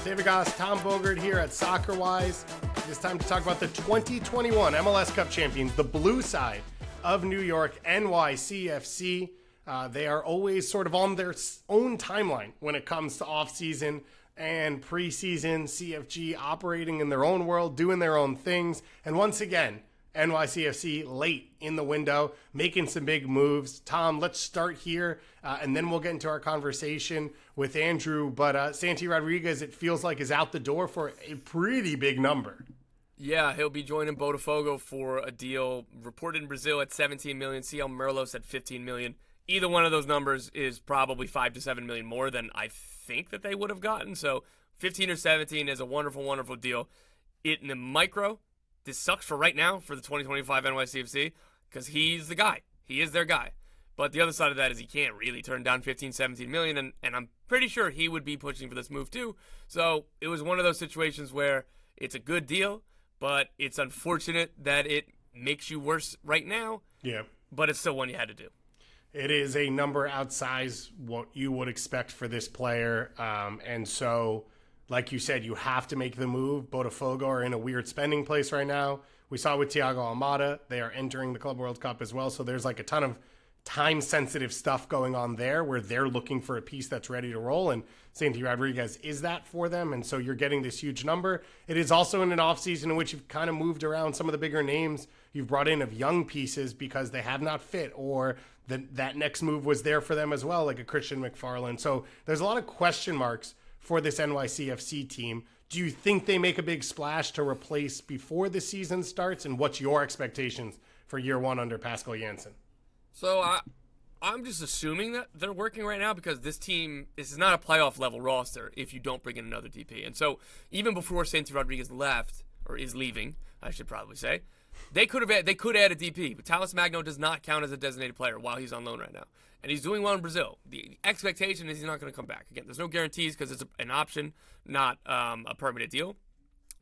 David Goss, Tom Bogert here at SoccerWise. It's time to talk about the 2021 MLS Cup champions, the blue side of New York, NYCFC. They are always sort of on their own timeline when it comes to offseason and preseason. CFG operating in their own world, doing their own things. And once again, NYCFC late in the window, making some big moves. Tom, let's start here, and then we'll get into our conversation with Andrew. But Santi Rodriguez, it feels like, is out the door for a pretty big number. Yeah, he'll be joining Botafogo for a deal reported in Brazil at $17 million, CL Merlos at $15 million. Either one of those numbers is probably $5 to $7 million more than I think that they would have gotten. So 15 or 17 is a wonderful, wonderful deal. In the micro, this sucks for right now for the 2025 NYCFC because he's the guy. He is their guy. But the other side of that is he can't really turn down 15, 17 million, and I'm pretty sure he would be pushing for this move too. So it was one of those situations where it's a good deal, but it's unfortunate that it makes you worse right now. Yeah. But it's still one you had to do. It is a number outsized what you would expect for this player. And so, like you said, you have to make the move. Botafogo are in a weird spending place right now. We saw with Thiago Almada, they are entering the Club World Cup as well. So there's like a ton of time-sensitive stuff going on there where they're looking for a piece that's ready to roll. And Santi Rodriguez is that for them. And so you're getting this huge number. It is also in an offseason in which you've kind of moved around some of the bigger names you've brought in of young pieces because they have not fit, or that next move was there for them as well, like a Christian McFarland. So there's a lot of question marks for this NYCFC team. Do you think they make a big splash to replace before the season starts? And what's your expectations for year one under Pascal Janssen? So I'm just assuming that they're working right now because this is not a playoff level roster if you don't bring in another DP. And so even before Santi Rodriguez left, or is leaving, I should probably say, they could add a DP. But Thales Magno does not count as a designated player while he's on loan right now. And he's doing well in Brazil. The expectation is he's not going to come back. Again, there's no guarantees because it's an option, not a permanent deal.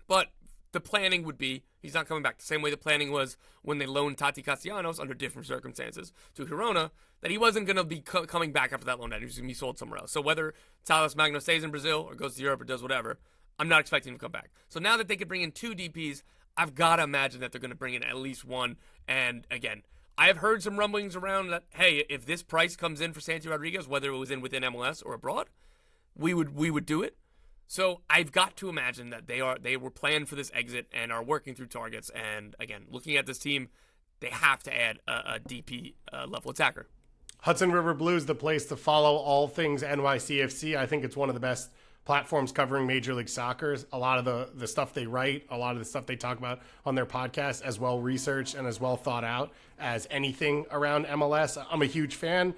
But the planning would be he's not coming back. The same way the planning was when they loaned Tati Castellanos under different circumstances to Girona, that he wasn't going to be coming back after that loan out. He was going to be sold somewhere else. So whether Thales Magno stays in Brazil or goes to Europe or does whatever, I'm not expecting him to come back. So now that they could bring in two DPs, I've got to imagine that they're going to bring in at least one. And again, I have heard some rumblings around that, hey, if this price comes in for Santi Rodriguez, whether it was within MLS or abroad, we would do it. So I've got to imagine that they were planned for this exit and are working through targets. And again, looking at this team, they have to add a DP level attacker. Hudson River Blue is the place to follow all things NYCFC. I think it's one of the best platforms covering Major League Soccer. A lot of the stuff they write, a lot of the stuff they talk about on their podcast, as well researched and as well thought out as anything around MLS. I'm a huge fan.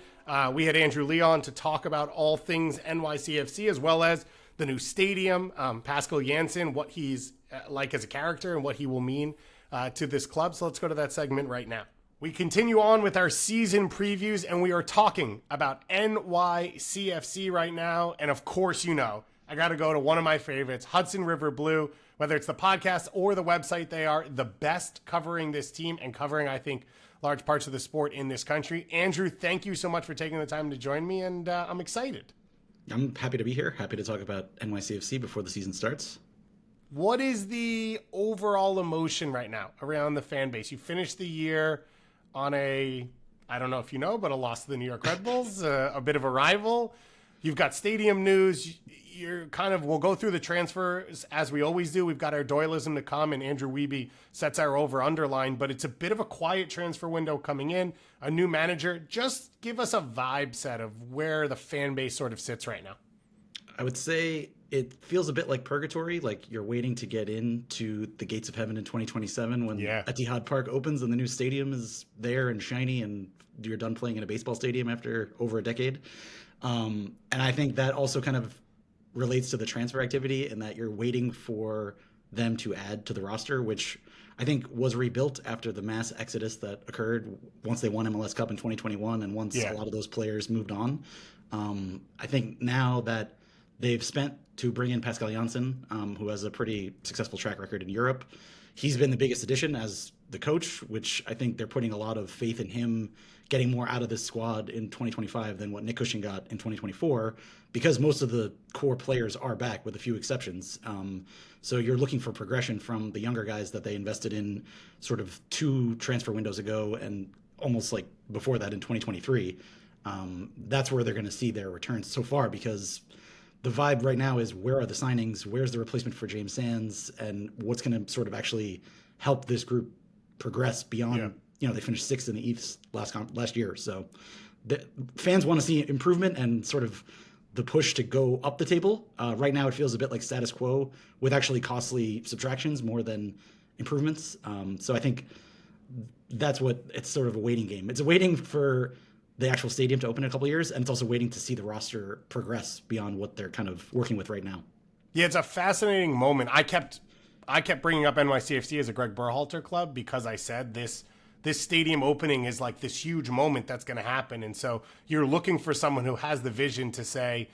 We had Andrew Lee on to talk about all things NYCFC, as well as the new stadium, Pascal Janssen, what he's like as a character and what he will mean to this club. So let's go to that segment right now. We continue on with our season previews, and we are talking about NYCFC right now. And of course, I got to go to one of my favorites, Hudson River Blue. Whether it's the podcast or the website, they are the best covering this team and covering, I think, large parts of the sport in this country. Andrew, thank you so much for taking the time to join me, and I'm excited. I'm happy to be here. Happy to talk about NYCFC before the season starts. What is the overall emotion right now around the fan base? You finished the year on I don't know if you know, but a loss to the New York Red Bulls, a bit of a rival. You've got stadium news. We'll go through the transfers as we always do. We've got our Doylism to come, and Andrew Wiebe sets our over-under line, but it's a bit of a quiet transfer window coming in, a new manager. Just give us a vibe set of where the fan base sort of sits right now. I would say it feels a bit like purgatory, like you're waiting to get into the gates of heaven in 2027 when Etihad Park opens and the new stadium is there and shiny and you're done playing in a baseball stadium after over a decade. And I think that also kind of relates to the transfer activity in that you're waiting for them to add to the roster, which I think was rebuilt after the mass exodus that occurred once they won MLS Cup in 2021 and once a lot of those players moved on. I think now that they've spent to bring in Pascal Janssen, who has a pretty successful track record in Europe. He's been the biggest addition, as the coach, which I think they're putting a lot of faith in him getting more out of this squad in 2025 than what Nick Cushing got in 2024, because most of the core players are back with a few exceptions. So you're looking for progression from the younger guys that they invested in sort of 2 transfer windows ago and almost like before that in 2023. That's where they're going to see their returns so far, because the vibe right now is, where are the signings? Where's the replacement for James Sands? And what's going to sort of actually help this group progress beyond, they finished 6th in the East last year. So the fans want to see improvement and sort of the push to go up the table. Right now it feels a bit like status quo with actually costly subtractions more than improvements. So I think that's what it's sort of a waiting game. It's a waiting for the actual stadium to open in a couple of years, and it's also waiting to see the roster progress beyond what they're kind of working with right now. Yeah, it's a fascinating moment. I kept bringing up NYCFC as a Greg Berhalter club because I said this stadium opening is like this huge moment that's going to happen. And so you're looking for someone who has the vision to say,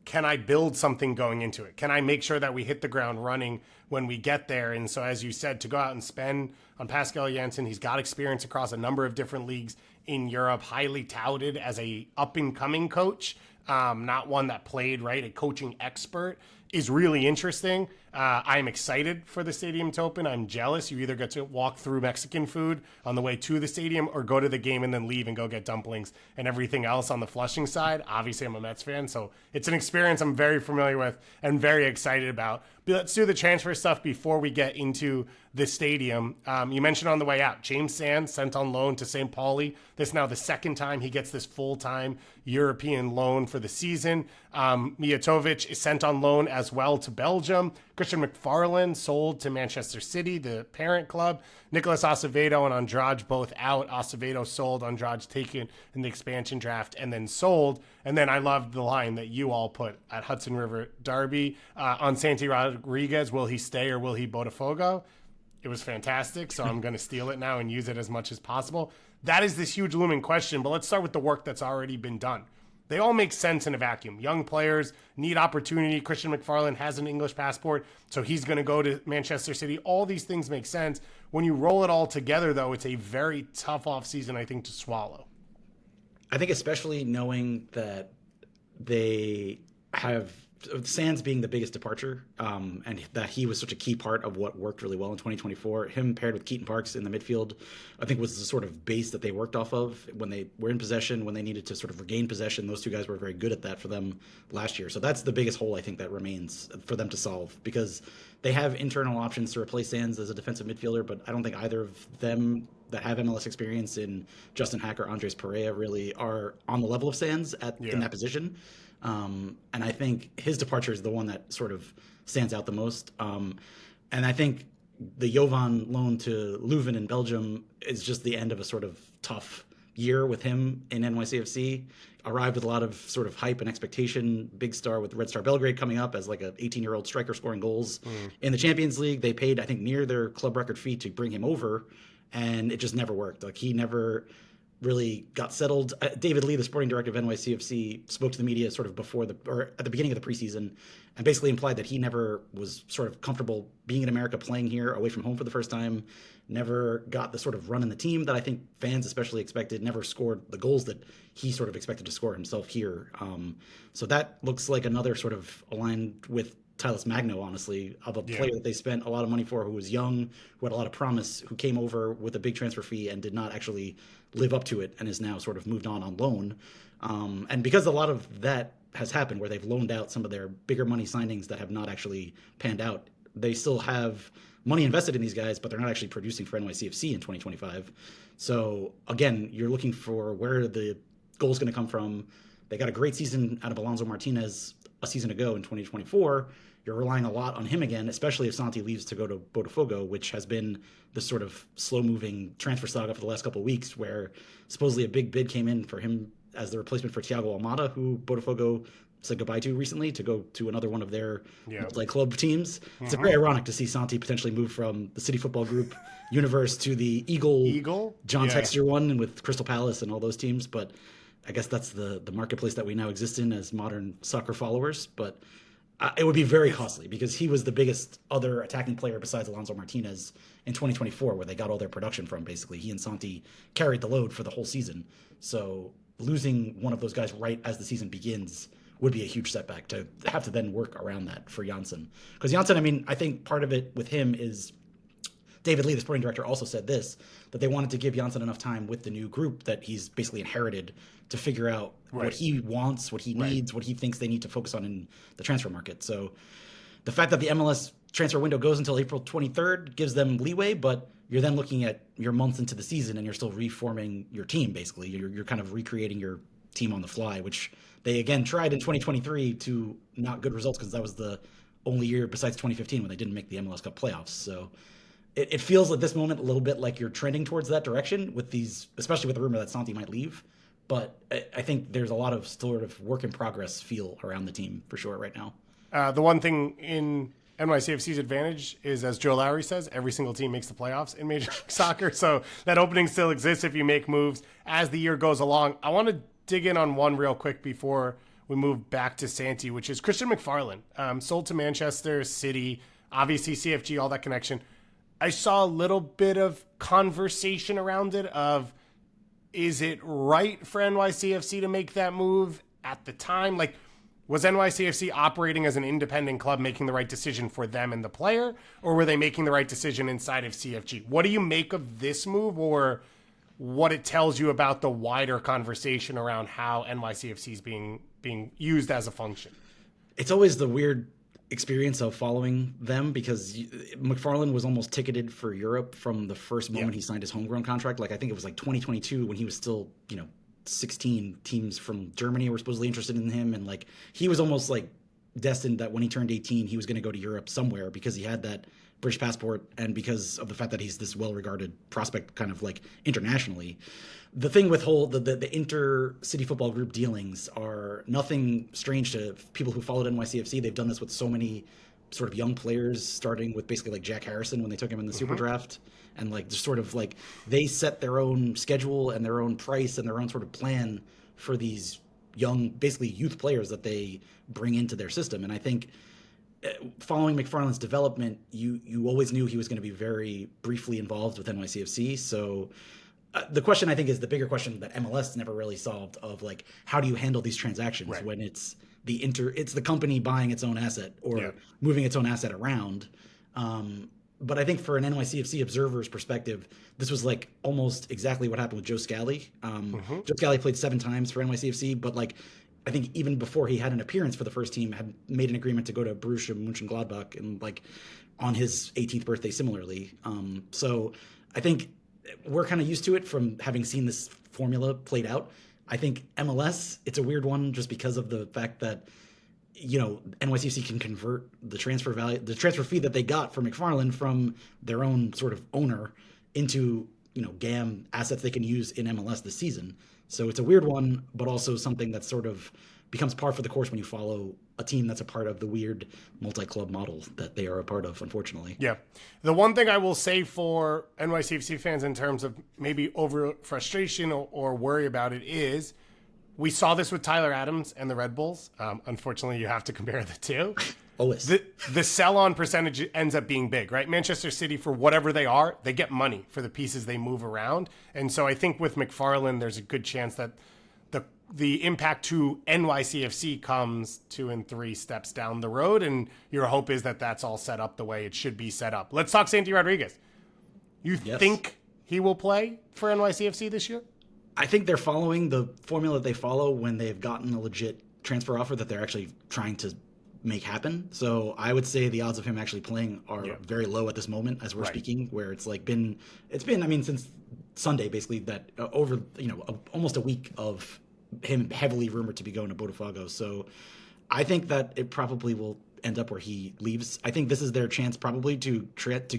can I build something going into it? Can I make sure that we hit the ground running when we get there? And so, as you said, to go out and spend on Pascal Janssen, he's got experience across a number of different leagues in Europe, highly touted as a up-and-coming coach, not one that played, right, a coaching expert, is really interesting. I'm excited for the stadium to open. I'm jealous. You either get to walk through Mexican food on the way to the stadium or go to the game and then leave and go get dumplings and everything else on the Flushing side. Obviously, I'm a Mets fan, so it's an experience I'm very familiar with and very excited about. But let's do the transfer stuff before we get into the stadium. You mentioned on the way out, James Sands sent on loan to St. Pauli. This is now the second time he gets this full-time European loan for the season. Mijatovic is sent on loan as well to Belgium. Christian McFarland sold to Manchester City, the parent club. Nicolas Acevedo and Andrade both out. Acevedo sold, Andrade taken in the expansion draft and then sold. And then I loved the line that you all put at Hudson River Derby on Santi Rodriguez. Will he stay or will he Botafogo? It was fantastic, so I'm going to steal it now and use it as much as possible. That is this huge looming question, but let's start with the work that's already been done. They all make sense in a vacuum. Young players need opportunity. Christian McFarland has an English passport, so he's going to go to Manchester City. All these things make sense. When you roll it all together, though, it's a very tough offseason, I think, to swallow. I think especially knowing that they have Sands being the biggest departure, and that he was such a key part of what worked really well in 2024. Him paired with Keaton Parks in the midfield, I think, was the sort of base that they worked off of when they were in possession, when they needed to sort of regain possession. Those two guys were very good at that for them last year. So that's the biggest hole I think that remains for them to solve, because they have internal options to replace Sands as a defensive midfielder, but I don't think either of them that have MLS experience in Justin Hack or Andres Perea really are on the level of Sands in that position. And I think his departure is the one that sort of stands out the most. And I think the Jovan loan to Leuven in Belgium is just the end of a sort of tough year with him in NYCFC. Arrived with a lot of sort of hype and expectation. Big star with Red Star Belgrade coming up as like a 18-year-old striker scoring goals in the Champions League. They paid, I think, near their club record fee to bring him over, and it just never worked. Like, he never really got settled. David Lee, the sporting director of NYCFC, spoke to the media sort of at the beginning of the preseason, and basically implied that he never was sort of comfortable being in America, playing here away from home for the first time, never got the sort of run in the team that I think fans especially expected, never scored the goals that he sort of expected to score himself here. So that looks like another sort of aligned with Tyler Magno, honestly, of a player that they spent a lot of money for, who was young, who had a lot of promise, who came over with a big transfer fee and did not actually live up to it, and is now sort of moved on loan. And because a lot of that has happened, where they've loaned out some of their bigger money signings that have not actually panned out, they still have money invested in these guys, but they're not actually producing for NYCFC in 2025. So again, you're looking for where the goal is going to come from. They got a great season out of Alonso Martinez a season ago in 2024. You're relying a lot on him again, especially if Santi leaves to go to Botafogo, which has been the sort of slow-moving transfer saga for the last couple of weeks, where supposedly a big bid came in for him as the replacement for Thiago Almada, who Botafogo said goodbye to recently to go to another one of their club teams. It's very ironic to see Santi potentially move from the City Football Group universe to the Eagle? John Textor one with Crystal Palace and all those teams, but I guess that's the marketplace that we now exist in as modern soccer followers. But It would be very costly because he was the biggest other attacking player besides Alonso Martinez in 2024, where they got all their production from. Basically, he and Santi carried the load for the whole season. So losing one of those guys right as the season begins would be a huge setback to have to then work around that for Janssen. Because Janssen, I mean, I think part of it with him is David Lee, the sporting director, also said this, that they wanted to give Janssen enough time with the new group that he's basically inherited to figure out what he wants, what he needs, what he thinks they need to focus on in the transfer market. So the fact that the MLS transfer window goes until April 23rd gives them leeway, but you're then looking at your months into the season and you're still reforming your team, basically. You're kind of recreating your team on the fly, which they, again, tried in 2023 to not good results because that was the only year besides 2015 when they didn't make the MLS Cup playoffs. So it feels at this moment a little bit like you're trending towards that direction with these, especially with the rumor that Santi might leave. But I think there's a lot of sort of work in progress feel around the team for sure right now. The one thing in NYCFC's advantage is, as Joe Lowry says, every single team makes the playoffs in Major League Soccer. So that opening still exists if you make moves as the year goes along. I want to dig in on one real quick before we move back to Santi, which is Christian McFarland, sold to Manchester City, obviously CFG, all that connection. I saw a little bit of conversation around it of, is it right for NYCFC to make that move at the time? Like, was NYCFC operating as an independent club, making the right decision for them and the player, or were they making the right decision inside of CFG? What do you make of this move, or what it tells you about the wider conversation around how NYCFC is being used as a function? It's always the weird experience of following them because McFarland was almost ticketed for Europe from the first moment he signed his homegrown contract. Like, I think it was like 2022 when he was still, 16 teams from Germany were supposedly interested in him. And like, he was almost like destined that when he turned 18, he was going to go to Europe somewhere because he had that British passport and because of the fact that he's this well-regarded prospect kind of like internationally. The thing with the inter-city football group dealings are nothing strange to people who followed NYCFC. They've done this with so many sort of young players, starting with basically like Jack Harrison when they took him in the Super Draft. And like just sort of like they set their own schedule and their own price and their own sort of plan for these young, basically youth players that they bring into their system. And I think following McFarland's development, you always knew he was going to be very briefly involved with NYCFC. So the question I think is the bigger question that MLS never really solved of like, how do you handle these transactions when it's the company buying its own asset or moving its own asset around. But I think for an NYCFC observer's perspective, this was like almost exactly what happened with Joe Scally. Joe Scally played 7 times for NYCFC, but like, I think even before he had an appearance for the first team, had made an agreement to go to Borussia Mönchengladbach and like on his 18th birthday similarly. So I think we're kind of used to it from having seen this formula played out. I think MLS, it's a weird one just because of the fact that, NYCFC can convert the transfer fee that they got for McFarland from their own sort of owner into, GAM assets they can use in MLS this season. So it's a weird one, but also something that sort of becomes par for the course when you follow a team that's a part of the weird multi-club model that they are a part of, unfortunately. Yeah. The one thing I will say for NYCFC fans in terms of maybe over frustration or worry about it is we saw this with Tyler Adams and the Red Bulls. Unfortunately, you have to compare the two. Always. The sell-on percentage ends up being big, right? Manchester City, for whatever they are, they get money for the pieces they move around. And so I think with McFarland, there's a good chance that the impact to NYCFC comes 2 and 3 steps down the road. And your hope is that that's all set up the way it should be set up. Let's talk Santi Rodriguez. You think he will play for NYCFC this year? I think they're following the formula they follow when they've gotten a legit transfer offer that they're actually trying to make happen. So I would say the odds of him actually playing are very low at this moment as we're speaking, where it's been, I mean, since Sunday, basically, that over, almost a week of him heavily rumored to be going to Botafogo. So I think that it probably will end up where he leaves. I think this is their chance probably to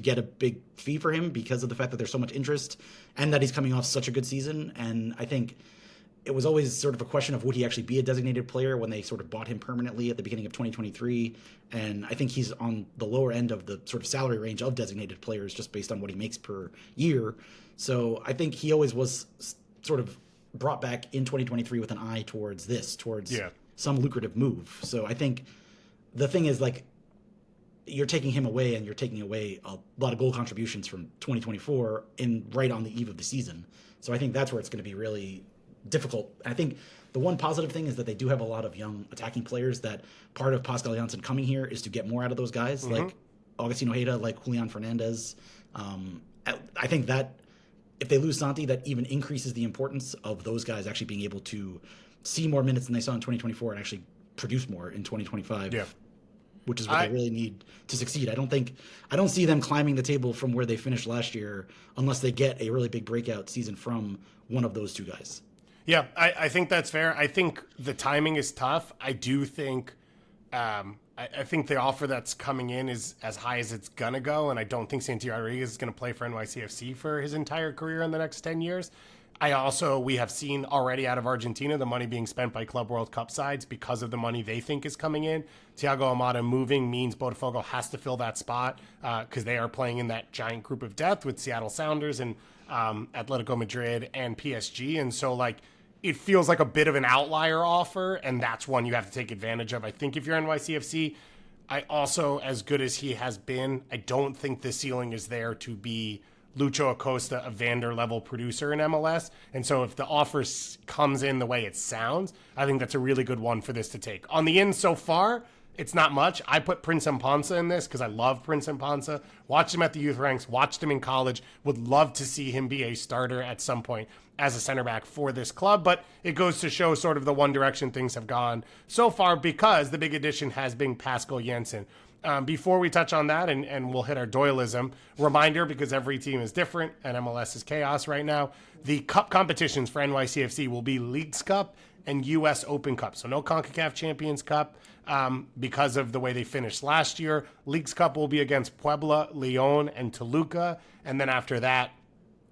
get a big fee for him because of the fact that there's so much interest and that he's coming off such a good season. And I think it was always sort of a question of would he actually be a designated player when they sort of bought him permanently at the beginning of 2023. And I think he's on the lower end of the sort of salary range of designated players just based on what he makes per year. So I think he always was sort of brought back in 2023 with an eye towards some lucrative move. So I think the thing is, like, you're taking him away, and you're taking away a lot of goal contributions from 2024 right on the eve of the season. So I think that's where it's going to be really difficult. I think the one positive thing is that they do have a lot of young attacking players. That part of Pascal Janssen coming here is to get more out of those guys, like Agustin Ojeda, like Julian Fernandez. I think that if they lose Santi, that even increases the importance of those guys actually being able to see more minutes than they saw in 2024 and actually produce more in 2025. Yeah. Which is what they really need to succeed. I don't see them climbing the table from where they finished last year unless they get a really big breakout season from one of those two guys. Yeah, I think that's fair. I think the timing is tough. I do think I think the offer that's coming in is as high as it's going to go, and I don't think Santi Rodriguez is going to play for NYCFC for his entire career in the next 10 years. We have seen already out of Argentina the money being spent by Club World Cup sides because of the money they think is coming in. Thiago Almada moving means Botafogo has to fill that spot because they are playing in that giant group of death with Seattle Sounders and Atletico Madrid and PSG. And so, like, it feels like a bit of an outlier offer, and that's one you have to take advantage of. I think if you're NYCFC, I also, as good as he has been, I don't think the ceiling is there to be Lucho Acosta, a Vander level producer in MLS. And so if the offer comes in the way it sounds, I think that's a really good one for this to take. On the end so far, it's not much. I put Prince Mpansa in this because I love Prince Mpansa. Watched him at the youth ranks, watched him in college, would love to see him be a starter at some point as a center back for this club. But it goes to show sort of the one direction things have gone so far because the big addition has been Pascal Janssen. Before we touch on that, and we'll hit our Doyleism, reminder, because every team is different and MLS is chaos right now, the cup competitions for NYCFC will be Leagues Cup and U.S. Open Cup. So no CONCACAF Champions Cup because of the way they finished last year. Leagues Cup will be against Puebla, Leon, and Toluca. And then after that,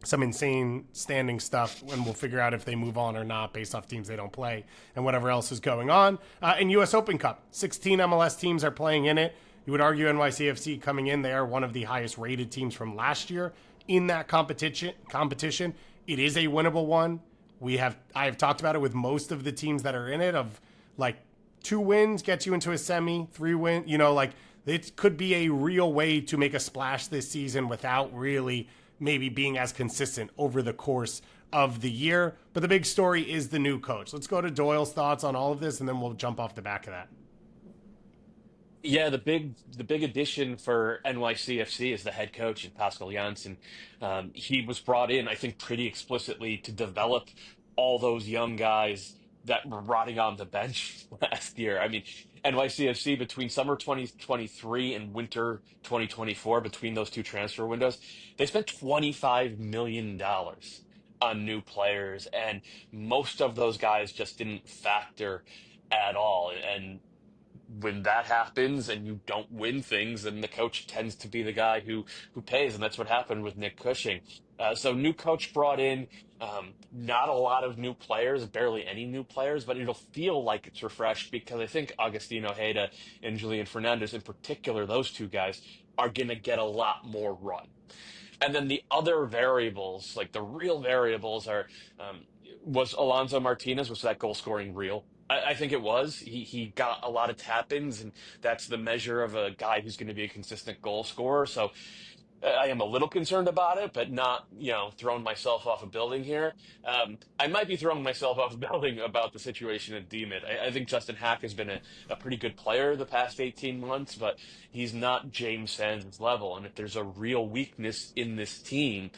some insane standing stuff, and we'll figure out if they move on or not based off teams they don't play and whatever else is going on. In U.S. Open Cup, 16 MLS teams are playing in it. You would argue NYCFC coming in, they are one of the highest rated teams from last year in that competition. It is a winnable one. I have talked about it with most of the teams that are in it, of like 2 wins gets you into a semi, 3 wins, like it could be a real way to make a splash this season without really maybe being as consistent over the course of the year. But the big story is the new coach. Let's go to Doyle's thoughts on all of this, and then we'll jump off the back of that. Yeah, the big addition for NYCFC is the head coach, Pascal Janssen. He was brought in, I think, pretty explicitly to develop all those young guys that were rotting on the bench last year. I mean, NYCFC between summer 2023 and winter 2024, between those two transfer windows, they spent $25 million on new players, and most of those guys just didn't factor at all. And when that happens and you don't win things, then the coach tends to be the guy who pays, and that's what happened with Nick Cushing. So new coach brought in, not a lot of new players, barely any new players, but it'll feel like it's refreshed because I think Agustin Ojeda and Julian Fernandez in particular, those two guys, are going to get a lot more run. And then the other variables, like the real variables, are was Alonso Martinez, was that goal scoring real? I think it was. He got a lot of tap-ins, and that's the measure of a guy who's going to be a consistent goal scorer. So I am a little concerned about it, but not, throwing myself off a building here. I might be throwing myself off a building about the situation at DMIT. I think Justin Hack has been a pretty good player the past 18 months, but he's not James Sands' level. And if there's a real weakness in this team,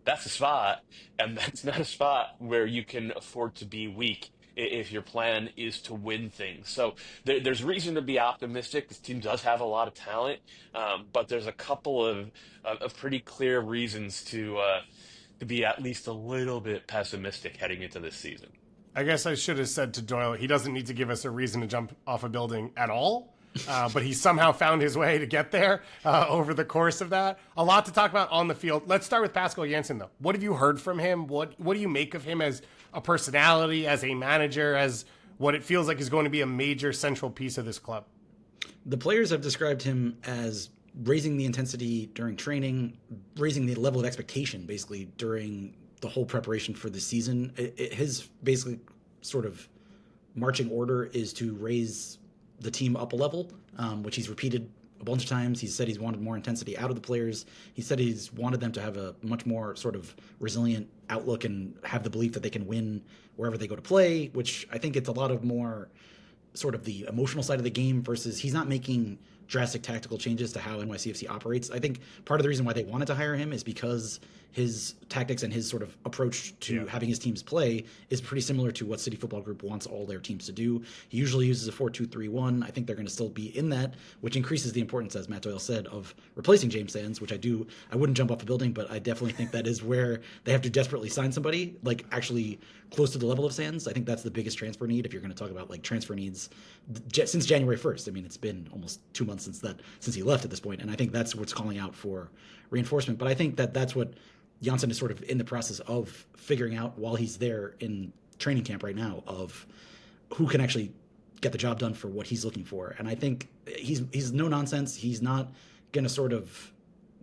that's a spot, and that's not a spot where you can afford to be weak if your plan is to win things. So there's reason to be optimistic. This team does have a lot of talent, but there's a couple of pretty clear reasons to be at least a little bit pessimistic heading into this season. I guess I should have said to Doyle, he doesn't need to give us a reason to jump off a building at all. But he somehow found his way to get there over the course of that. A lot to talk about on the field. Let's start with Pascal Janssen, though. What have you heard from him? What do you make of him as a personality, as a manager, as what it feels like is going to be a major central piece of this club? The players have described him as raising the intensity during training, raising the level of expectation, basically, during the whole preparation for the season. His basically sort of marching order is to raise the team up a level, which he's repeated a bunch of times. He said he's wanted more intensity out of the players. He said he's wanted them to have a much more sort of resilient outlook and have the belief that they can win wherever they go to play, which I think it's a lot of more sort of the emotional side of the game versus he's not making drastic tactical changes to how NYCFC operates. I think part of the reason why they wanted to hire him is because his tactics and his sort of approach to having his teams play is pretty similar to what City Football Group wants all their teams to do. He usually uses a 4-2-3-1. I think they're going to still be in that, which increases the importance, as Matt Doyle said, of replacing James Sands, which I wouldn't jump off the building, but I definitely think that is where they have to desperately sign somebody, like actually close to the level of Sands. I think that's the biggest transfer need if you're going to talk about like transfer needs since January 1st. I mean, it's been almost 2 months since he left at this point, and I think that's what's calling out for reinforcement. But I think that's what Janssen is sort of in the process of figuring out while he's there in training camp right now, of who can actually get the job done for what he's looking for. And I think he's no nonsense. He's not going to sort of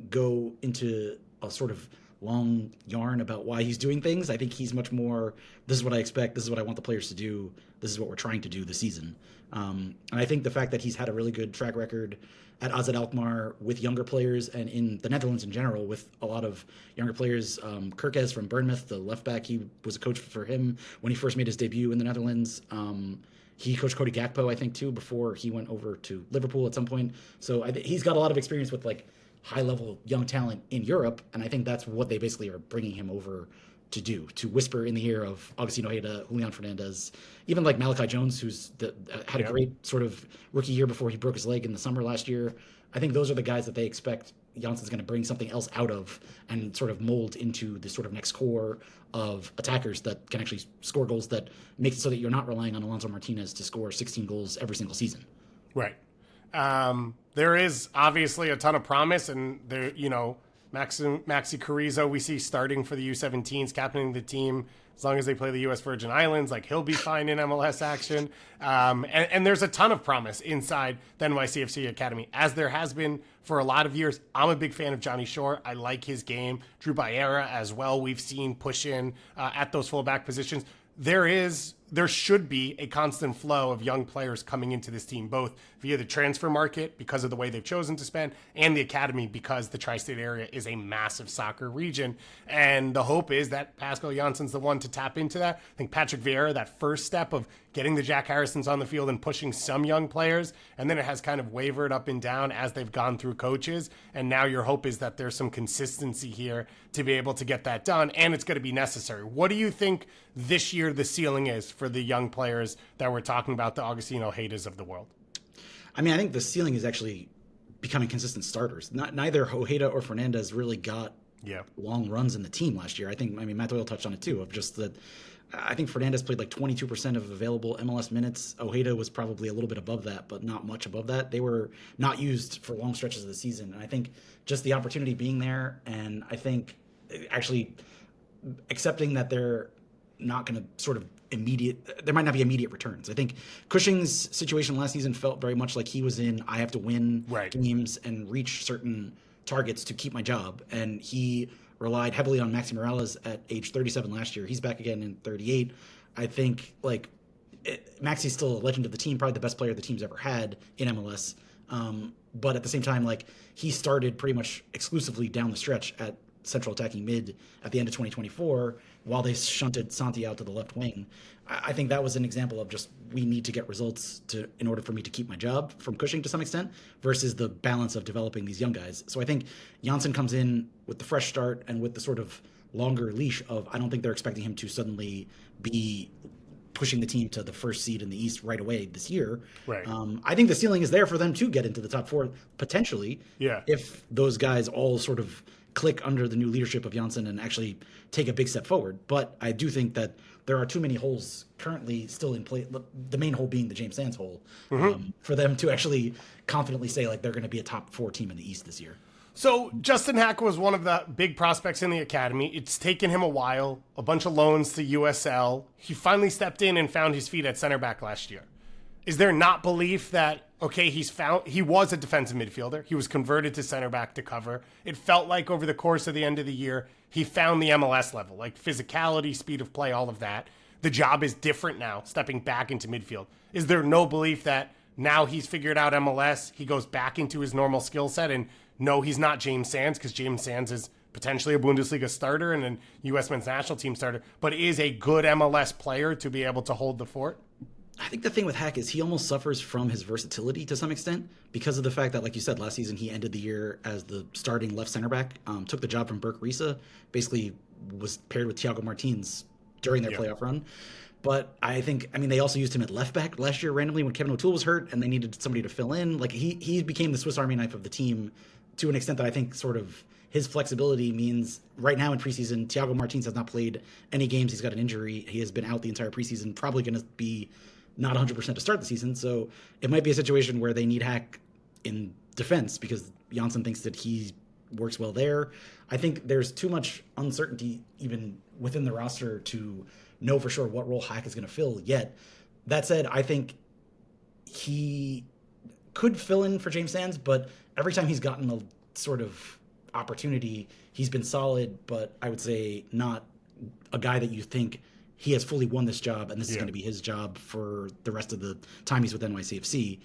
go into a sort of long yarn about why he's doing things. I think he's much more, this is what I expect, this is what I want the players to do, this is what we're trying to do this season. And I think the fact that he's had a really good track record at AZ Alkmaar with younger players and in the Netherlands in general with a lot of younger players. Kirkes from Bournemouth, the left back, he was a coach for him when he first made his debut in the Netherlands. He coached Cody Gakpo, I think, too, before he went over to Liverpool at some point. So he's got a lot of experience with like high-level young talent in Europe, and I think that's what they basically are bringing him over to do, to whisper in the ear of Agustin Ojeda, Julian Fernandez, even like Malachi Jones, who's had a great sort of rookie year before he broke his leg in the summer last year. I think those are the guys that they expect Janssen's going to bring something else out of and sort of mold into the sort of next core of attackers that can actually score goals, that makes it so that you're not relying on Alonso Martinez to score 16 goals every single season. Right. There is obviously a ton of promise, and there, Maxi Carrizo we see starting for the U17s, captaining the team as long as they play the U.S. Virgin Islands. Like, he'll be fine in MLS action. And there's a ton of promise inside the NYCFC Academy, as there has been for a lot of years. I'm a big fan of Johnny Shore. I like his game. Drew Baera as well, we've seen push in at those fullback positions. There should be a constant flow of young players coming into this team, both via the transfer market because of the way they've chosen to spend, and the academy because the tri-state area is a massive soccer region. And the hope is that Pascal Janssen's the one to tap into that. I think Patrick Vieira, that first step of getting the Jack Harrisons on the field and pushing some young players, and then it has kind of wavered up and down as they've gone through coaches. And now your hope is that there's some consistency here to be able to get that done, and it's going to be necessary. What do you think this year the ceiling is for the young players that we're talking about, the Agustin Ojedas of the world? I mean, I think the ceiling is actually becoming consistent starters. Neither Ojeda or Fernandez really got long runs in the team last year. Matt Doyle touched on it too, of just that. I think Fernandez played like 22% of available MLS minutes. Ojeda was probably a little bit above that, but not much above that. They were not used for long stretches of the season. And I think just the opportunity being there, and I think actually accepting that they're not going to sort of there might not be immediate returns. I think Cushing's situation last season felt very much like he was in, I have to win games and reach certain targets to keep my job. And he relied heavily on Maxi Morales at age 37 last year. He's back again in 38. I think Maxi's still a legend of the team, probably the best player the team's ever had in MLS. But at the same time, he started pretty much exclusively down the stretch at central attacking mid at the end of 2024 while they shunted Santi out to the left wing. I think that was an example of just, we need to get results in order for me to keep my job from Cushing to some extent, versus the balance of developing these young guys. So I think Janssen comes in with the fresh start and with the sort of longer leash of, I don't think they're expecting him to suddenly be pushing the team to the first seed in the East right away this year. Right. I think the ceiling is there for them to get into the top four potentially. Yeah. If those guys all sort of click under the new leadership of Janssen and actually take a big step forward. But I do think that there are too many holes currently still in play, the main hole being the James Sands hole, for them to actually confidently say they're going to be a top four team in the East this year. So Justin Hack was one of the big prospects in the academy. It's taken him a while, a bunch of loans to USL. He finally stepped in and found his feet at center back last year. Is there not belief that, okay, he was a defensive midfielder. He was converted to center back to cover. It felt like over the course of the end of the year, he found the MLS level, like physicality, speed of play, all of that. The job is different now, stepping back into midfield. Is there no belief that Now he's figured out MLS. He goes back into his normal skill set. And no, he's not James Sands, because James Sands is potentially a Bundesliga starter and a U.S. men's national team starter, but is a good MLS player to be able to hold the fort. I think the thing with Hack is he almost suffers from his versatility to some extent because of the fact that, like you said, last season he ended the year as the starting left center back, took the job from Berk Riese, basically was paired with Thiago Martins during their playoff run. But I mean, they also used him at left back last year randomly when Kevin O'Toole was hurt and they needed somebody to fill in. Like he became the Swiss Army knife of the team to an extent that I think sort of his flexibility means right now in preseason, Thiago Martins has not played any games. He's got an injury. He has been out the entire preseason, probably going to be not 100% to start the season. So it might be a situation where they need Hack in defense because Janssen thinks that he works well there. I think there's too much uncertainty even within the roster to know for sure what role Hack is going to fill yet. That said, I think he could fill in for James Sands, but every time he's gotten a sort of opportunity, he's been solid, but I would say not a guy that you think he has fully won this job and this is going to be his job for the rest of the time he's with NYCFC.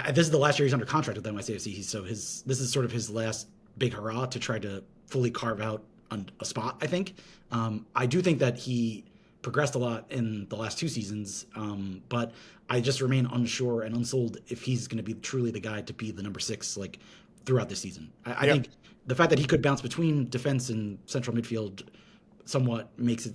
This is the last year he's under contract with NYCFC, so this is sort of his last big hurrah to try to fully carve out a spot, I think. I do think that he progressed a lot in the last two seasons, but I just remain unsure and unsold if he's going to be truly the guy to be the number 6 like throughout this season. I think the fact that he could bounce between defense and central midfield somewhat makes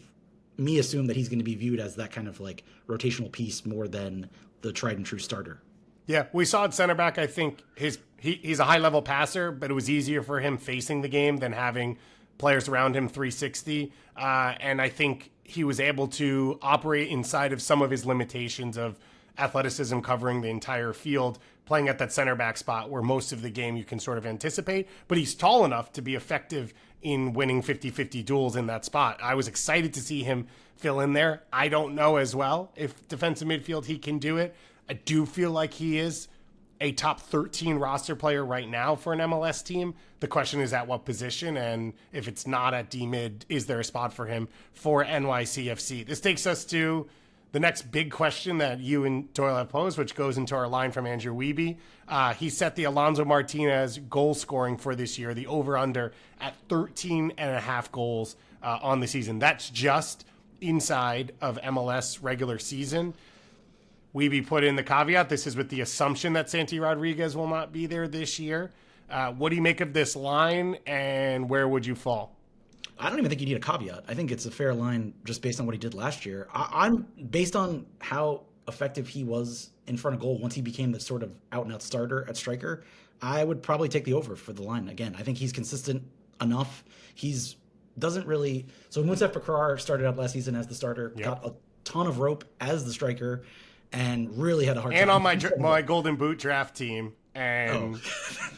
me assume that he's going to be viewed as that kind of like rotational piece more than the tried and true starter. Yeah, we saw at center back, I think he's a high-level passer, but it was easier for him facing the game than having players around him 360. And I think he was able to operate inside of some of his limitations of athleticism covering the entire field, playing at that center back spot where most of the game you can sort of anticipate. But he's tall enough to be effective in winning 50-50 duels in that spot. I was excited to see him fill in there. I don't know as well if defensive midfield he can do it. I do feel like he is a top 13 roster player right now for an MLS team. The question is at what position, and if it's not at D-mid, is there a spot for him for NYCFC? This takes us to the next big question that you and Doyle have posed, which goes into our line from Andrew Wiebe. He set the Alonso Martinez goal scoring for this year, the over-under, at 13.5 goals on the season. That's just inside of MLS regular season. Wiebe put in the caveat, this is with the assumption that Santi Rodriguez will not be there this year. What do you make of this line, and where would you fall? I don't even think you need a caveat. I think it's a fair line just based on what he did last year. I'm based on how effective he was in front of goal once he became the sort of out-and-out starter at striker. I would probably take the over for the line. Again, I think he's consistent enough. Doesn't really... So Mounsef Bakrar started out last season as the starter, got a ton of rope as the striker, and really had a hard time. And on my Golden Boot draft team, and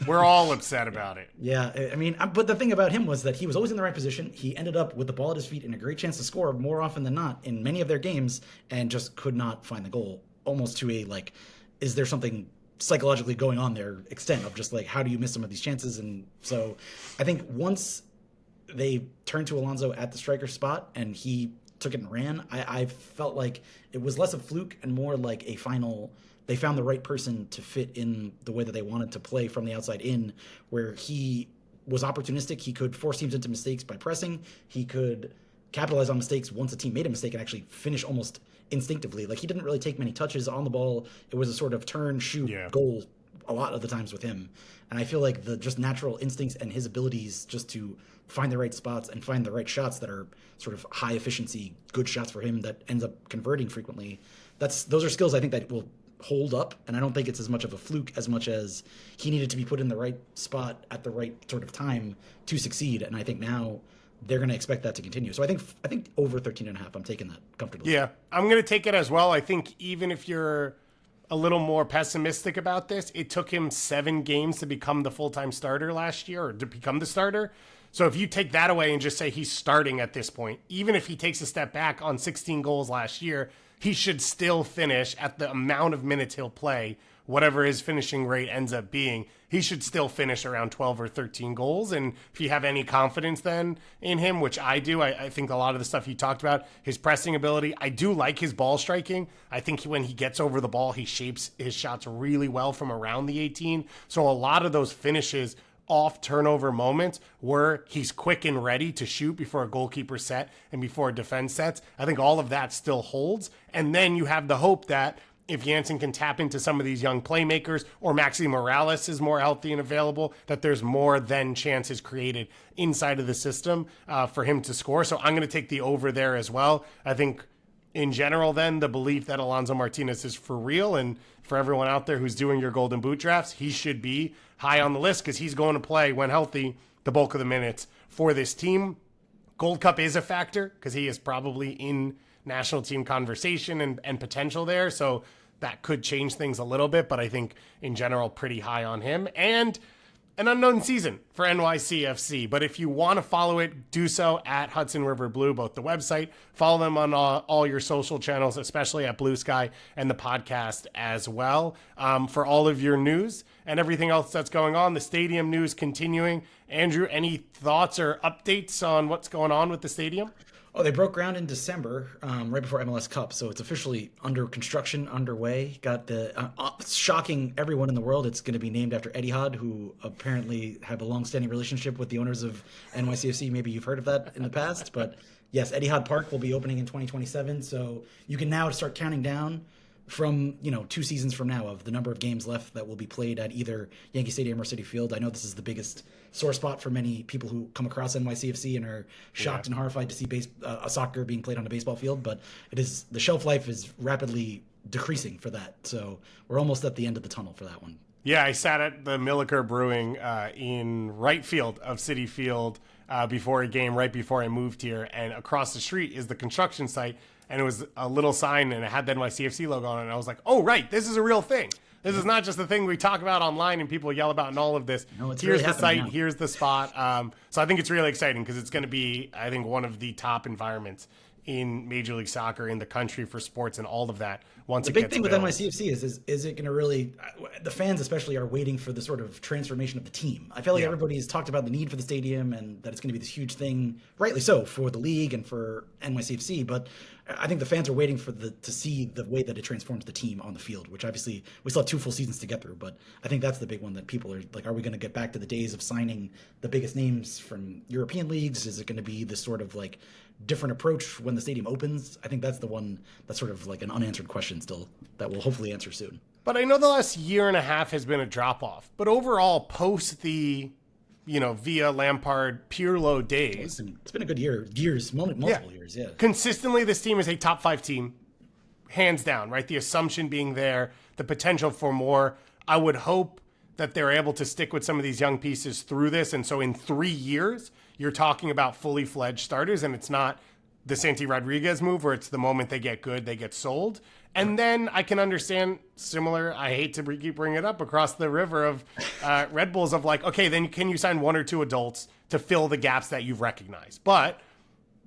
we're all upset about it. Yeah, I mean, but the thing about him was that he was always in the right position. He ended up with the ball at his feet and a great chance to score more often than not in many of their games, and just could not find the goal, almost to a, like, is there something psychologically going on there extent of just, like, how do you miss some of these chances? And so I think once they turned to Alonso at the striker spot and he took it and ran, I felt like it was less a fluke and more like a final... They found the right person to fit in the way that they wanted to play from the outside in, where he was opportunistic. He could force teams into mistakes by pressing. He could capitalize on mistakes once a team made a mistake and actually finish almost instinctively. Like, he didn't really take many touches on the ball. It was a sort of turn, shoot, goal a lot of the times with him. And I feel like the just natural instincts and his abilities just to find the right spots and find the right shots that are sort of high efficiency, good shots for him that ends up converting frequently. Those are skills I think that will hold up, and I don't think it's as much of a fluke as much as he needed to be put in the right spot at the right sort of time to succeed, and I think now they're going to expect that to continue. So I think over 13.5, I'm taking that comfortably. Yeah, I'm going to take it as well. I think even if you're a little more pessimistic about this, it took him 7 games to become the full-time starter last year, or to become the starter. So if you take that away and just say he's starting at this point, even if he takes a step back on 16 goals last year, he should still finish at the amount of minutes he'll play, whatever his finishing rate ends up being. He should still finish around 12 or 13 goals. And if you have any confidence then in him, which I do, I think a lot of the stuff he talked about, his pressing ability, I do like his ball striking. I think when he gets over the ball, he shapes his shots really well from around the 18. So a lot of those finishes off turnover moments where he's quick and ready to shoot before a goalkeeper set and before a defense sets. I think all of that still holds. And then you have the hope that if Janssen can tap into some of these young playmakers, or Maxi Morales is more healthy and available, that there's more than chances created inside of the system for him to score. So I'm going to take the over there as well. I think in general, then, the belief that Alonso Martinez is for real, and for everyone out there who's doing your Golden Boot drafts, he should be high on the list because he's going to play, when healthy, the bulk of the minutes for this team. Gold Cup is a factor because he is probably in national team conversation and potential there. So that could change things a little bit, but I think in general, pretty high on him. And an unknown season for NYCFC. But if you want to follow it, do so at Hudson River Blue, both the website, follow them on all your social channels, especially at Blue Sky, and the podcast as well. For all of your news and everything else that's going on, the stadium news continuing. Andrew, any thoughts or updates on what's going on with the stadium? Oh, they broke ground in December, right before MLS Cup, so it's officially under construction, underway. Got the shocking everyone in the world. It's going to be named after Etihad, who apparently have a long-standing relationship with the owners of NYCFC. Maybe you've heard of that in the past, but yes, Etihad Park will be opening in 2027. So you can now start counting down from 2 seasons from now of the number of games left that will be played at either Yankee Stadium or Citi Field. I know this is the biggest sore spot for many people who come across NYCFC and are shocked and horrified to see soccer being played on a baseball field, but the shelf life is rapidly decreasing for that. So we're almost at the end of the tunnel for that one. Yeah, I sat at the Milliker Brewing in right field of Citi Field before a game, right before I moved here, and across the street is the construction site. And it was a little sign, and it had the NYCFC logo on it. And I was like, oh, right, this is a real thing. This is not just the thing we talk about online and people yell about and all of this. No, it's here's really the site, now. Here's the spot. So I think it's really exciting because it's going to be, I think, one of the top environments in Major League Soccer, in the country, for sports and all of that. Once the big thing with NYCFC is it going to really, the fans especially are waiting for the sort of transformation of the team. I feel like everybody's talked about the need for the stadium and that it's going to be this huge thing, rightly so, for the league and for NYCFC. But I think the fans are waiting for to see the way that it transforms the team on the field, which obviously we still have 2 full seasons to get through. But I think that's the big one that people are like, are we going to get back to the days of signing the biggest names from European leagues? Is it going to be this sort of like different approach when the stadium opens? I think that's the one that's sort of like an unanswered question still that we'll hopefully answer soon. But I know the last year and a half has been a drop-off. But overall, post the Villa, Lampard, Pirlo days. It's been a good multiple years, yeah. Consistently, this team is a top 5 team, hands down, right? The assumption being there, the potential for more. I would hope that they're able to stick with some of these young pieces through this. And so in 3 years, you're talking about fully fledged starters, and it's not the Santi Rodriguez move where it's the moment they get good, they get sold. And then I can understand similar, I hate to keep bringing it up, across the river of Red Bulls of like, okay, then can you sign 1 or 2 adults to fill the gaps that you've recognized? But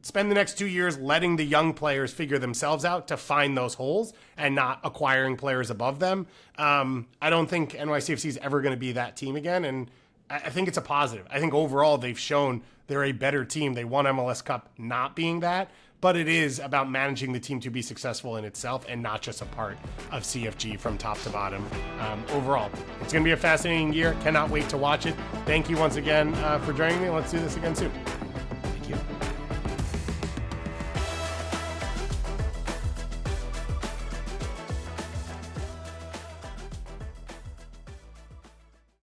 spend the next 2 years letting the young players figure themselves out to find those holes and not acquiring players above them. I don't think NYCFC is ever going to be that team again. And I think it's a positive. I think overall they've shown they're a better team. They won MLS Cup not being that. But it is about managing the team to be successful in itself and not just a part of CFG from top to bottom. Overall, it's going to be a fascinating year. Cannot wait to watch it. Thank you once again for joining me. Let's do this again soon.